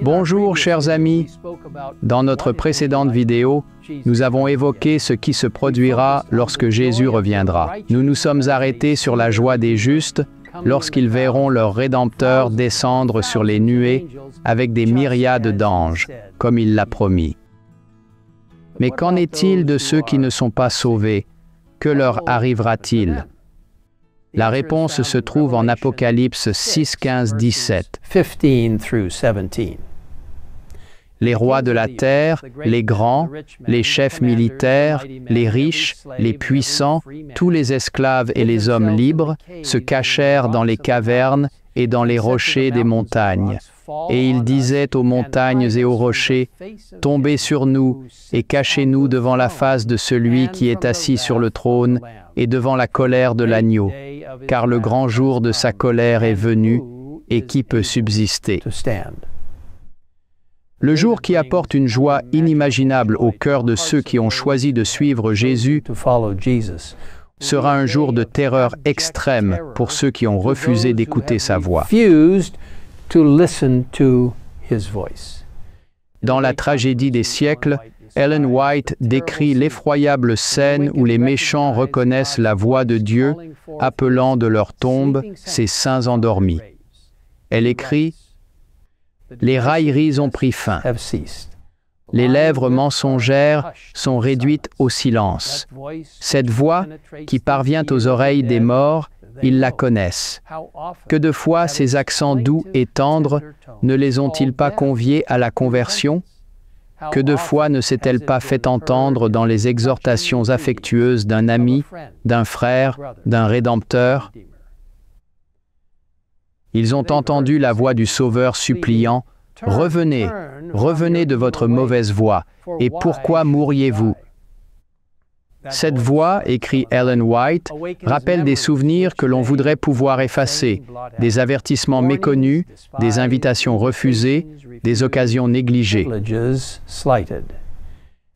Bonjour chers amis, dans notre précédente vidéo, nous avons évoqué ce qui se produira lorsque Jésus reviendra. Nous nous sommes arrêtés sur la joie des justes lorsqu'ils verront leur Rédempteur descendre sur les nuées avec des myriades d'anges, comme il l'a promis. Mais qu'en est-il de ceux qui ne sont pas sauvés? Que leur arrivera-t-il? La réponse se trouve en Apocalypse 6, 15, 17. Les rois de la terre, les grands, les chefs militaires, les riches, les puissants, tous les esclaves et les hommes libres se cachèrent dans les cavernes et dans les rochers des montagnes. Et ils disaient aux montagnes et aux rochers, « Tombez sur nous et cachez-nous devant la face de celui qui est assis sur le trône et devant la colère de l'agneau, car le grand jour de sa colère est venu, et qui peut subsister ?» Le jour qui apporte une joie inimaginable au cœur de ceux qui ont choisi de suivre Jésus sera un jour de terreur extrême pour ceux qui ont refusé d'écouter sa voix. Dans la tragédie des siècles, Ellen White décrit l'effroyable scène où les méchants reconnaissent la voix de Dieu appelant de leur tombe ses saints endormis. Elle écrit « Les railleries ont pris fin. Les lèvres mensongères sont réduites au silence. Cette voix qui parvient aux oreilles des morts, ils la connaissent. Que de fois ces accents doux et tendres ne les ont-ils pas conviés à la conversion? Que de fois ne s'est-elle pas fait entendre dans les exhortations affectueuses d'un ami, d'un frère, d'un Rédempteur? Ils ont entendu la voix du Sauveur suppliant « Revenez, revenez de votre mauvaise voie, et pourquoi mourriez-vous » Cette voix, écrit Ellen White, rappelle des souvenirs que l'on voudrait pouvoir effacer, des avertissements méconnus, des invitations refusées, des occasions négligées.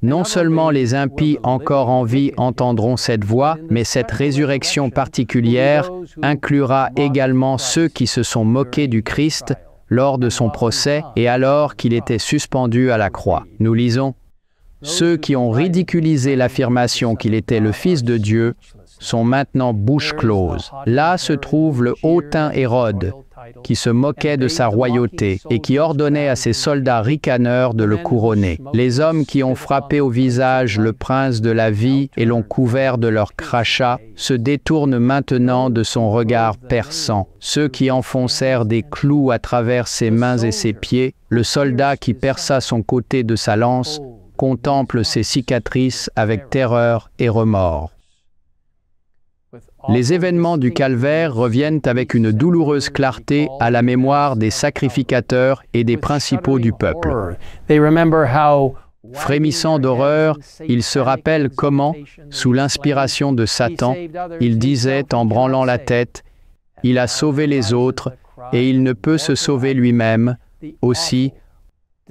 Non seulement les impies encore en vie entendront cette voix, mais cette résurrection particulière inclura également ceux qui se sont moqués du Christ lors de son procès et alors qu'il était suspendu à la croix. Nous lisons « Ceux qui ont ridiculisé l'affirmation qu'il était le Fils de Dieu sont maintenant bouche close. Là se trouve le hautain Hérode, qui se moquait de sa royauté et qui ordonnait à ses soldats ricaneurs de le couronner. Les hommes qui ont frappé au visage le prince de la vie et l'ont couvert de leurs crachats se détournent maintenant de son regard perçant. Ceux qui enfoncèrent des clous à travers ses mains et ses pieds, le soldat qui perça son côté de sa lance, contemple ses cicatrices avec terreur et remords. Les événements du calvaire reviennent avec une douloureuse clarté à la mémoire des sacrificateurs et des principaux du peuple. Frémissant d'horreur, ils se rappellent comment, sous l'inspiration de Satan, il disait en branlant la tête « Il a sauvé les autres et il ne peut se sauver lui-même. Aussi,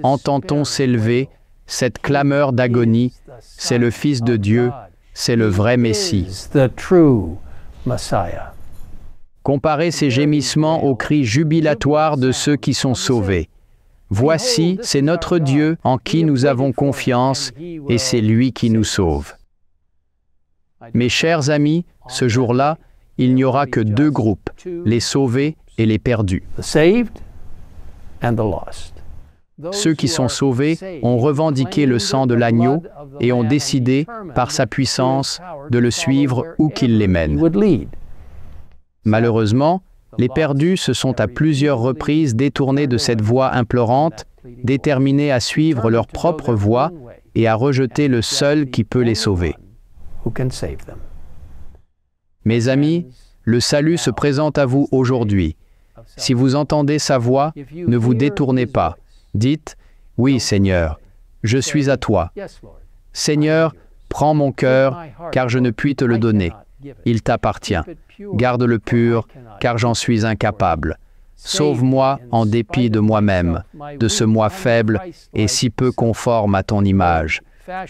entend-on s'élever cette clameur d'agonie, c'est le Fils de Dieu, c'est le vrai Messie. » Comparez ces gémissements aux cris jubilatoires de ceux qui sont sauvés. Voici, c'est notre Dieu en qui nous avons confiance et c'est lui qui nous sauve. Mes chers amis, ce jour-là, il n'y aura que deux groupes, les sauvés et les perdus. Ceux qui sont sauvés ont revendiqué le sang de l'agneau et ont décidé, par sa puissance, de le suivre où qu'il les mène. Malheureusement, les perdus se sont à plusieurs reprises détournés de cette voie implorante, déterminés à suivre leur propre voie et à rejeter le seul qui peut les sauver. Mes amis, le salut se présente à vous aujourd'hui. Si vous entendez sa voix, ne vous détournez pas. Dites, « Oui, Seigneur, je suis à toi. Seigneur, prends mon cœur, car je ne puis te le donner. Il t'appartient. Garde-le pur, car j'en suis incapable. Sauve-moi en dépit de moi-même, de ce moi faible et si peu conforme à ton image.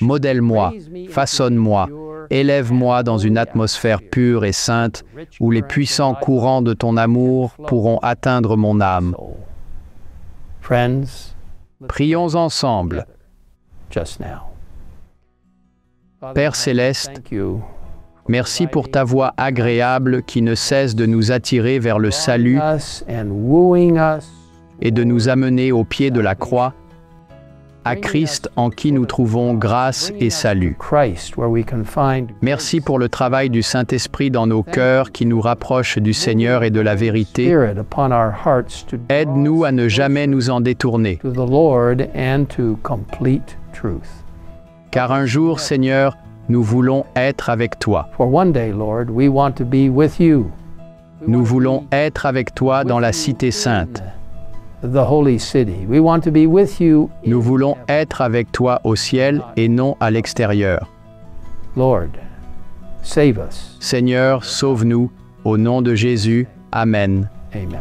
Modèle-moi, façonne-moi, élève-moi dans une atmosphère pure et sainte où les puissants courants de ton amour pourront atteindre mon âme. friends Prions ensemble. just now. Père céleste, Thank you merci pour ta voix agréable qui ne cesse de nous attirer vers le salut us and wooing us et de nous amener au pied de la croix, à Christ en qui nous trouvons grâce et salut. Christ, where we can find Merci pour le travail du Saint-Esprit dans nos cœurs qui nous rapproche du Seigneur et de la vérité. Spirit upon our hearts to draw Aide-nous à ne jamais nous en détourner, to the Lord and to complete truth. car un jour, Seigneur, nous voulons être avec toi. For one day, Lord, we want to be with you. Nous voulons être avec toi dans la cité sainte. The holy city. We want to be with you. Nous voulons être avec toi au ciel et non à l'extérieur. Lord, save us. Seigneur, sauve-nous. Au nom de Jésus. Amen. Amen.